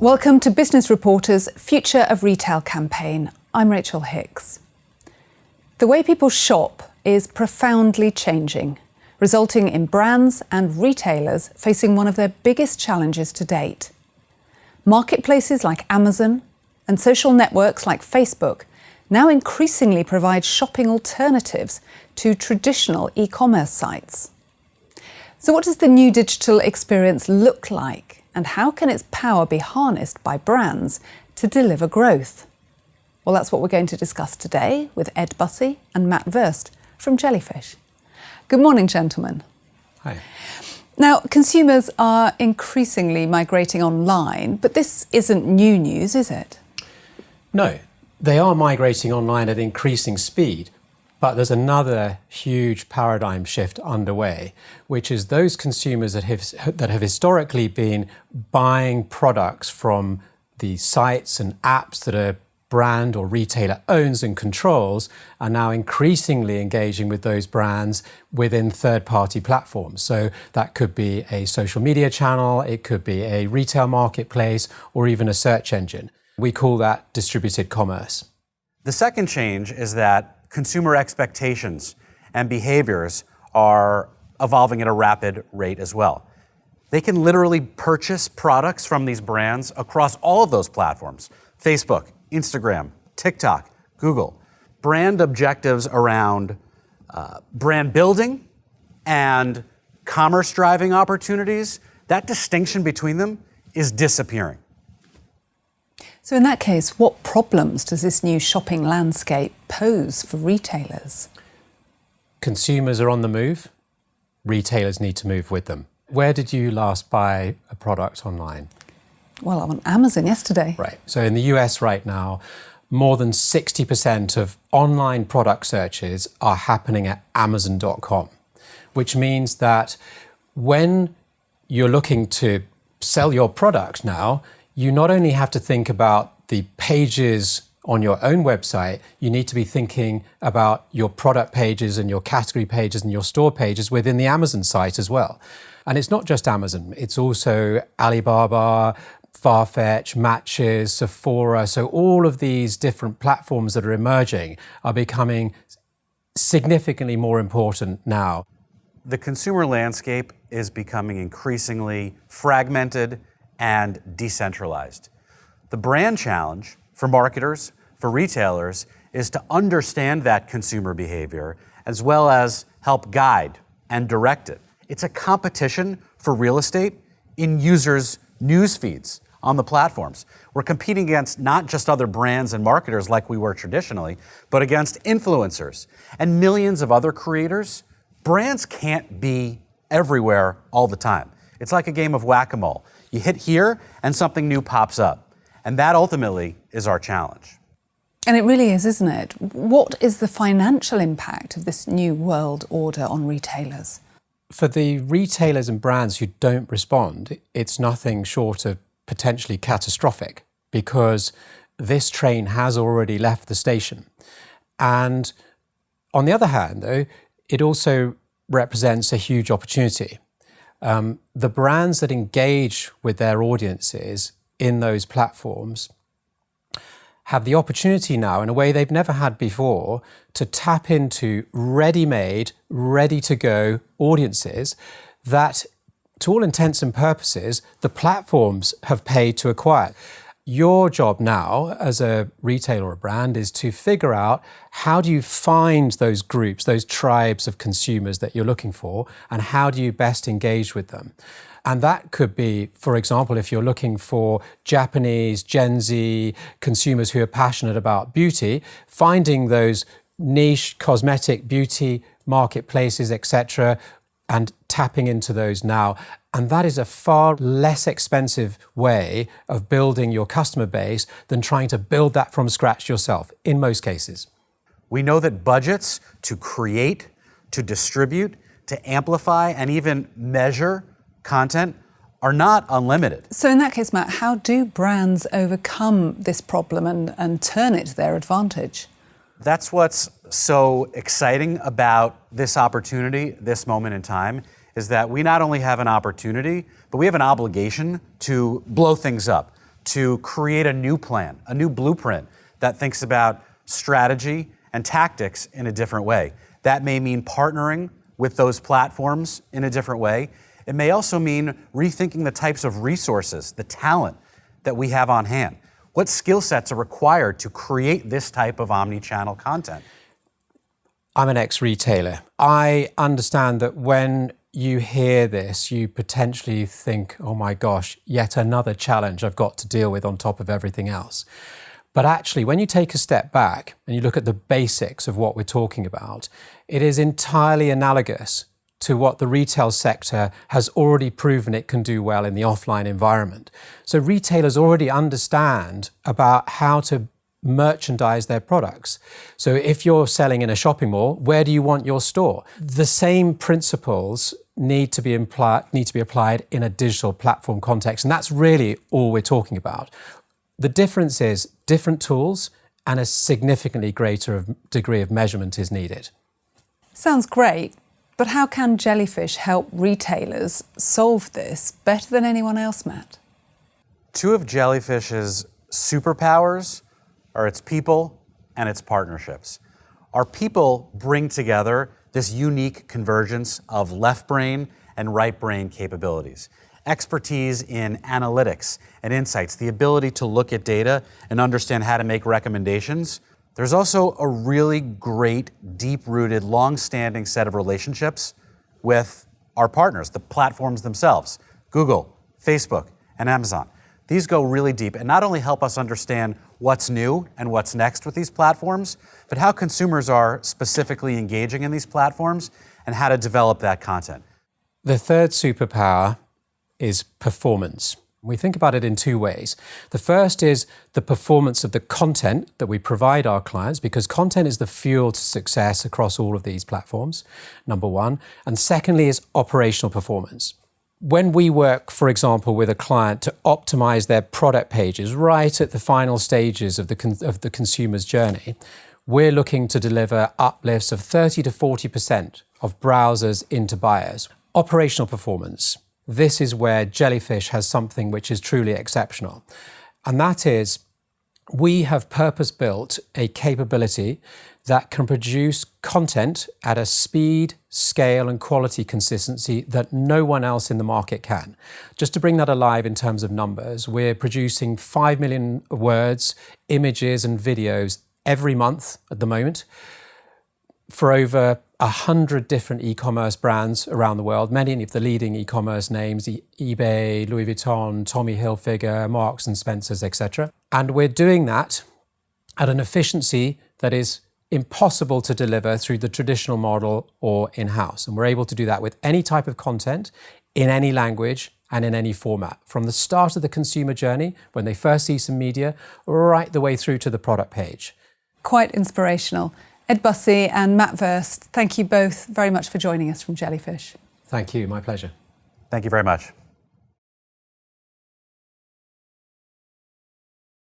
Welcome to Business Reporter's Future of Retail campaign. I'm Rachel Hicks. The way people shop is profoundly changing, resulting in brands and retailers facing one of their biggest challenges to date. Marketplaces like Amazon and social networks like Facebook now increasingly provide shopping alternatives to traditional e-commerce sites. So what does the new digital experience look like, and how can its power be harnessed by brands to deliver growth? Well, that's what we're going to discuss today with Ed Bussey and Matt Verst from Jellyfish. Good morning, gentlemen. Hi. Now, consumers are increasingly migrating online, but this isn't new news, is it? No, they are migrating online at increasing speed, but there's another huge paradigm shift underway, which is those consumers that have historically been buying products from the sites and apps that a brand or retailer owns and controls are now increasingly engaging with those brands within third-party platforms. So that could be a social media channel, it could be a retail marketplace, or even a search engine. We call that distributed commerce. The second change is that consumer expectations and behaviors are evolving at a rapid rate as well. They can literally purchase products from these brands across all of those platforms: Facebook, Instagram, TikTok, Google. Brand objectives around brand building and commerce driving opportunities, that distinction between them is disappearing. So in that case, what problems does this new shopping landscape pose for retailers? Consumers are on the move. Retailers need to move with them. Where did you last buy a product online? Well, I'm on Amazon yesterday. Right. So in the US right now, more than 60% of online product searches are happening at Amazon.com, which means that when you're looking to sell your product now, you not only have to think about the pages on your own website, you need to be thinking about your product pages and your category pages and your store pages within the Amazon site as well. And it's not just Amazon, it's also Alibaba, Farfetch, Matches, Sephora. So all of these different platforms that are emerging are becoming significantly more important now. The consumer landscape is becoming increasingly fragmented and decentralized. The brand challenge for marketers, for retailers, is to understand that consumer behavior as well as help guide and direct it. It's a competition for real estate in users' news feeds on the platforms. We're competing against not just other brands and marketers like we were traditionally, but against influencers and millions of other creators. Brands can't be everywhere all the time. It's like a game of whack-a-mole. You hit here and something new pops up. And that ultimately is our challenge. And it really is, isn't it? What is the financial impact of this new world order on retailers? For the retailers and brands who don't respond, it's nothing short of potentially catastrophic, because this train has already left the station. And on the other hand, though, it also represents a huge opportunity. The brands that engage with their audiences in those platforms have the opportunity now, in a way they've never had before, to tap into ready-made, ready-to-go audiences that, to all intents and purposes, the platforms have paid to acquire. Your job now as a retailer or a brand is to figure out how do you find those groups, those tribes of consumers that you're looking for, and how do you best engage with them. And that could be, for example, if you're looking for Japanese, Gen Z consumers who are passionate about beauty, finding those niche cosmetic beauty marketplaces, etc., and tapping into those now. And that is a far less expensive way of building your customer base than trying to build that from scratch yourself, in most cases. We know that budgets to create, to distribute, to amplify, and even measure content are not unlimited. So in that case, Matt, how do brands overcome this problem and turn it to their advantage? That's what's so exciting about this opportunity, this moment in time, is that we not only have an opportunity, but we have an obligation to blow things up, to create a new plan, a new blueprint that thinks about strategy and tactics in a different way. That may mean partnering with those platforms in a different way. It may also mean rethinking the types of resources, the talent that we have on hand. What skill sets are required to create this type of omni-channel content? I'm an ex-retailer. I understand that when you hear this, you potentially think, oh my gosh, yet another challenge I've got to deal with on top of everything else. But actually, when you take a step back and you look at the basics of what we're talking about, it is entirely analogous to what the retail sector has already proven it can do well in the offline environment. So retailers already understand about how to merchandise their products. So if you're selling in a shopping mall, where do you want your store? The same principles need to be applied in a digital platform context. And that's really all we're talking about. The difference is different tools and a significantly greater degree of measurement is needed. Sounds great, but how can Jellyfish help retailers solve this better than anyone else, Matt? Two of Jellyfish's superpowers are its people and its partnerships. Our people bring together this unique convergence of left brain and right brain capabilities. Expertise in analytics and insights, the ability to look at data and understand how to make recommendations. There's also a really great, deep-rooted, long-standing set of relationships with our partners, the platforms themselves, Google, Facebook, and Amazon. These go really deep and not only help us understand what's new and what's next with these platforms, but how consumers are specifically engaging in these platforms and how to develop that content. The third superpower is performance. We think about it in two ways. The first is the performance of the content that we provide our clients, because content is the fuel to success across all of these platforms, number one. And secondly is operational performance. When we work, for example, with a client to optimize their product pages right at the final stages of the consumer's journey, we're looking to deliver uplifts of 30 to 40% of browsers into buyers. Operational performance. This is where Jellyfish has something which is truly exceptional. And that is, we have purpose-built a capability that can produce content at a speed, scale, and quality consistency that no one else in the market can. Just to bring that alive in terms of numbers, we're producing 5 million words, images, and videos every month at the moment for over 100 different e-commerce brands around the world, many of the leading e-commerce names, eBay, Louis Vuitton, Tommy Hilfiger, Marks and Spencer's, etc. And we're doing that at an efficiency that is impossible to deliver through the traditional model or in-house. And we're able to do that with any type of content, in any language, and in any format, from the start of the consumer journey, when they first see some media, right the way through to the product page. Quite inspirational. Ed Bussey and Matt Verst, thank you both very much for joining us from Jellyfish. Thank you, my pleasure. Thank you very much.